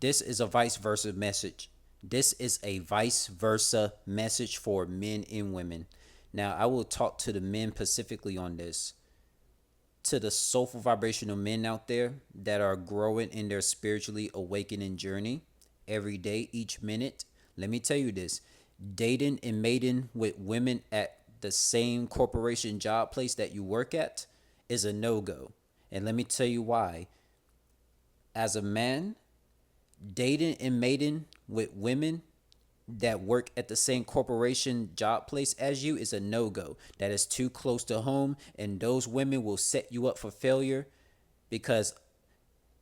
This is a vice versa message. This is a vice versa message for men and women. Now, I will talk to the men specifically on this. To the soulful vibrational men out there that are growing in their spiritually awakening journey every day, each minute, let me tell you this: dating and mating with women at the same corporation job place that you work at is a no go. And let me tell you why. As a man, dating and mating with women that work at the same corporation job place as you is a no-go. That is too close to home, and those women will set you up for failure, because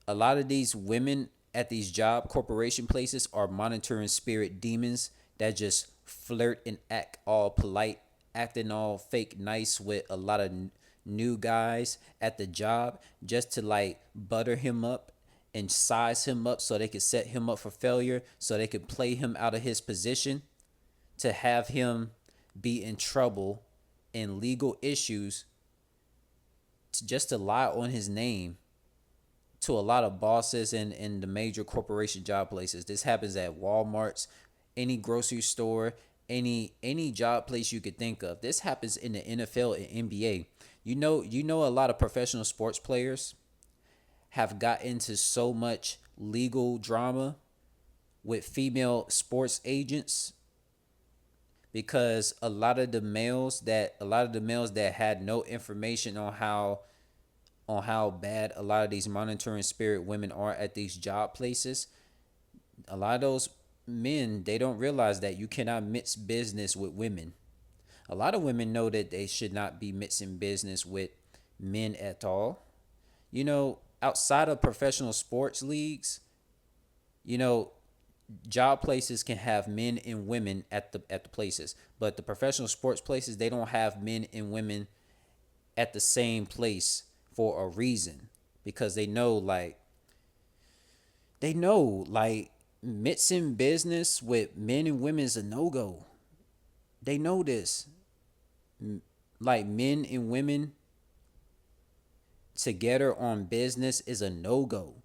a lot of these women at these job corporation places are monitoring spirit demons that just flirt and act all polite, acting all fake nice with a lot of new guys at the job, just to like butter him up and size him up so they could set him up for failure, so they could play him out of his position, to have him be in trouble in legal issues, just to lie on his name to a lot of bosses in the major corporation job places. This happens at Walmart's, any grocery store, any job place you could think of. This happens in the NFL and NBA. You know a lot of professional sports players have got into so much legal drama with female sports agents, because a lot of the males that had no information on how bad a lot of these monitoring spirit women are at these job places. A lot of those men, they don't realize that you cannot mix business with women. A lot of women know that they should not be mixing business with men at all. Outside of professional sports leagues, you know, job places can have men and women at the places, but the professional sports places, they don't have men and women at the same place for a reason, because they know mixing business with men and women is a no-go. They know this. Like, men and women together on business is a no-go.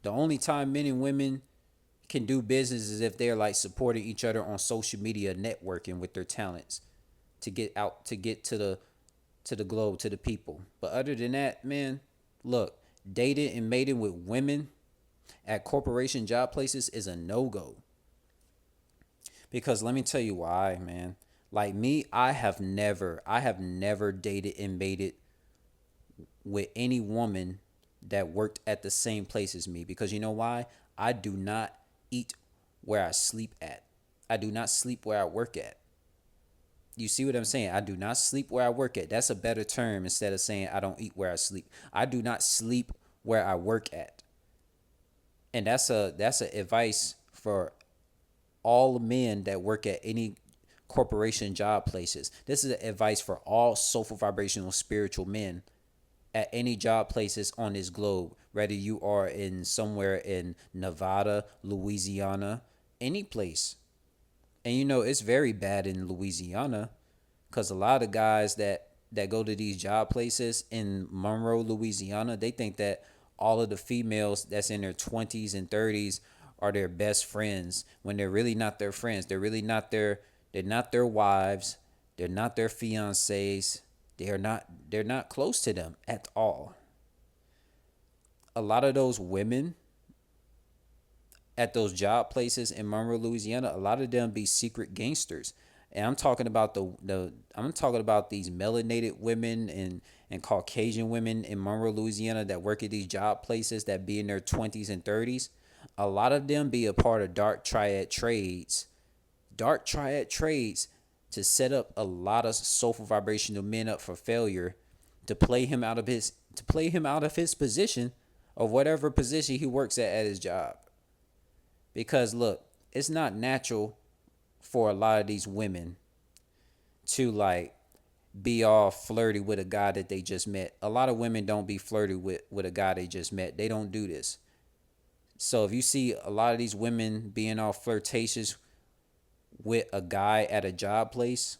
The only time men and women can do business is if they're like supporting each other on social media, networking with their talents to get out, to get to the globe, to the people. But other than that, man, look, dating and mating with women at corporation job places is a no-go. Because let me tell you why, man. Like me, I have never dated and mated with any woman that worked at the same place as me. Because you know why? I do not eat where I sleep at. I do not sleep where I work at. You see what I'm saying? I do not sleep where I work at. That's a better term instead of saying I don't eat where I sleep. I do not sleep where I work at. And that's a advice for all men that work at any corporation job places. This is advice for all soulful vibrational spiritual men at any job places on this globe, whether you are in somewhere in Nevada, Louisiana, any place. And it's very bad in Louisiana, because a lot of guys that go to these job places in Monroe, Louisiana, they think that all of the females that's in their 20s and 30s are their best friends, when they're really not their friends. They're not their wives, they're not their fiancés. They're not close to them at all. A lot of those women at those job places in Monroe, Louisiana, a lot of them be secret gangsters. And I'm talking about these melanated women and Caucasian women in Monroe, Louisiana, that work at these job places, that be in their 20s and 30s. A lot of them be a part of dark triad trades. Dark triad trades to set up a lot of soulful vibrational men up for failure, to play him out of his position, of whatever position he works at his job. Because look, it's not natural for a lot of these women to like be all flirty with a guy that they just met. A lot of women don't be flirty with a guy they just met. They don't do this. So if you see a lot of these women being all flirtatious with a guy at a job place,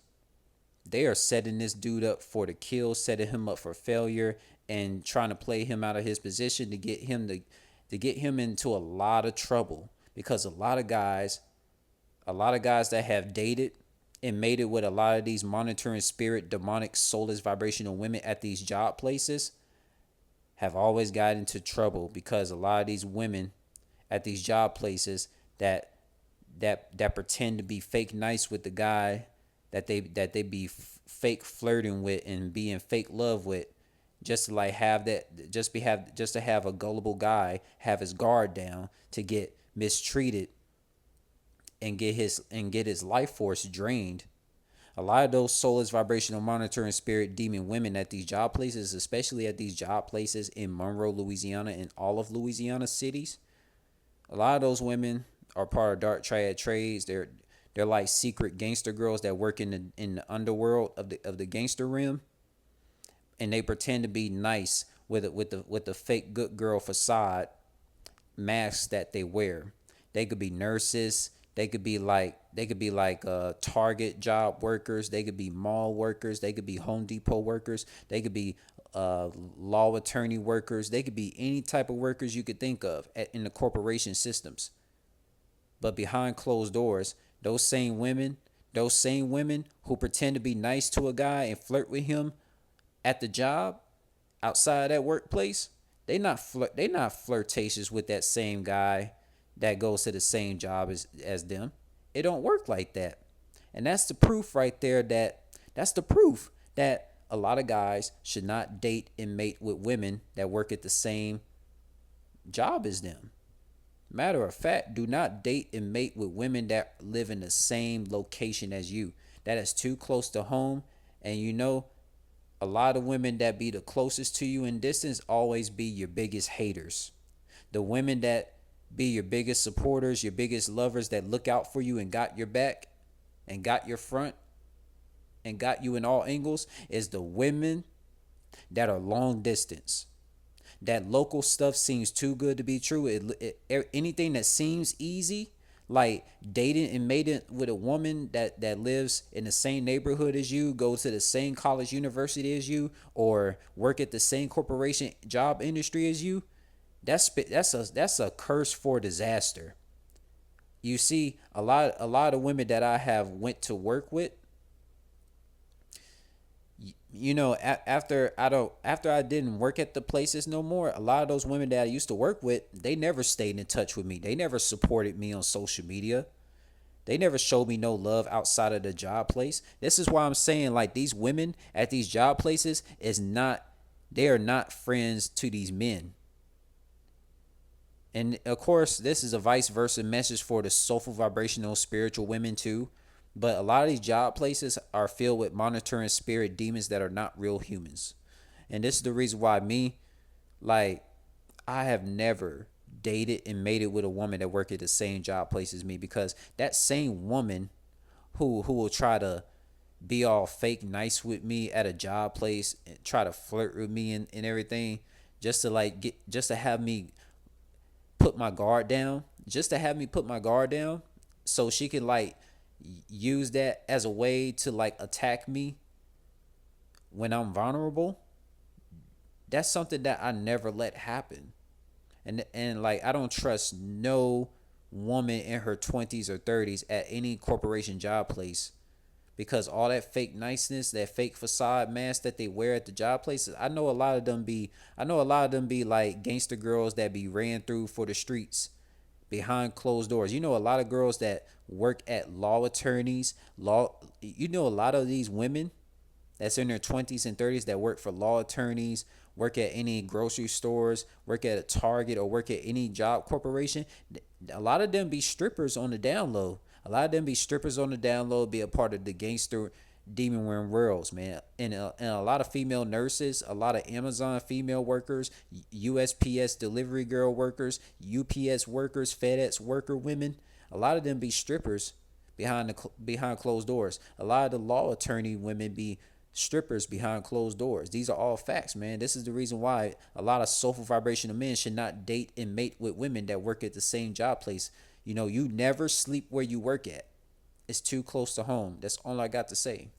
they are setting this dude up for the kill, setting him up for failure, and trying to play him out of his position to to get him into a lot of trouble because a lot of guys that have dated and made it with a lot of these monitoring spirit, demonic, soulless, vibrational women at these job places have always got into trouble because a lot of these women at these job places that pretend to be fake nice with the guy that they be fake flirting with and be in fake love with, just to like have that just to have a gullible guy have his guard down to get mistreated and get his life force drained. A lot of those soulless, vibrational, monitoring spirit demon women at these job places, especially at these job places in Monroe, Louisiana, and all of Louisiana cities, a lot of those women are part of dark triad trades. They're like secret gangster girls that work in the underworld of the gangster realm, and they pretend to be nice with the fake good girl facade masks that they wear. They could be nurses. They could be like Target job workers. They could be mall workers. They could be Home Depot workers. They could be law attorney workers. They could be any type of workers you could think of in the corporation systems. But behind closed doors, those same women who pretend to be nice to a guy and flirt with him at the job, outside that workplace, they not flirtatious with that same guy that goes to the same job as them. It don't work like that. And that's the proof right there that a lot of guys should not date and mate with women that work at the same job as them. Matter of fact, do not date and mate with women that live in the same location as you. That is too close to home. And a lot of women that be the closest to you in distance always be your biggest haters. The women that be your biggest supporters, your biggest lovers that look out for you and got your back and got your front and got you in all angles is the women that are long distance. That local stuff seems too good to be true. Anything that seems easy, like dating and mating with a woman that lives in the same neighborhood as you, goes to the same college university as you, or work at the same corporation job industry as you, that's a curse for disaster. You see, a lot of women that I have went to work with, after I didn't work at the places no more, a lot of those women that I used to work with, they never stayed in touch with me. They never supported me on social media. They never showed me no love outside of the job place. This is why I'm saying, like, these women at these job places they are not friends to these men. And of course, this is a vice versa message for the soulful, vibrational, spiritual women too. But a lot of these job places are filled with monitoring spirit demons that are not real humans. And this is the reason why like, I have never dated and mated with a woman that worked at the same job place as me, because that same woman who will try to be all fake nice with me at a job place and try to flirt with me and everything, just to have me put my guard down, so she can like use that as a way to like attack me when I'm vulnerable. That's something that I never let happen. And like, I don't trust no woman in her 20s or 30s at any corporation job place, because all that fake niceness, that fake facade mask that they wear at the job places, I know a lot of them be like gangster girls that be ran through for the streets behind closed doors. A lot of girls that work at law attorneys, a lot of these women that's in their 20s and 30s that work for law attorneys, work at any grocery stores, work at a Target, or work at any job corporation. A lot of them be strippers on the down low. Be a part of the gangster demon wearing worlds, man. And a lot of female nurses, a lot of Amazon female workers, USPS delivery girl workers, UPS workers, FedEx worker women. A lot of them be strippers behind closed doors. A lot of the law attorney women be strippers behind closed doors. These are all facts, man. This is the reason why a lot of soulful vibrational men should not date and mate with women that work at the same job place. You never sleep where you work at. It's too close to home. That's all I got to say.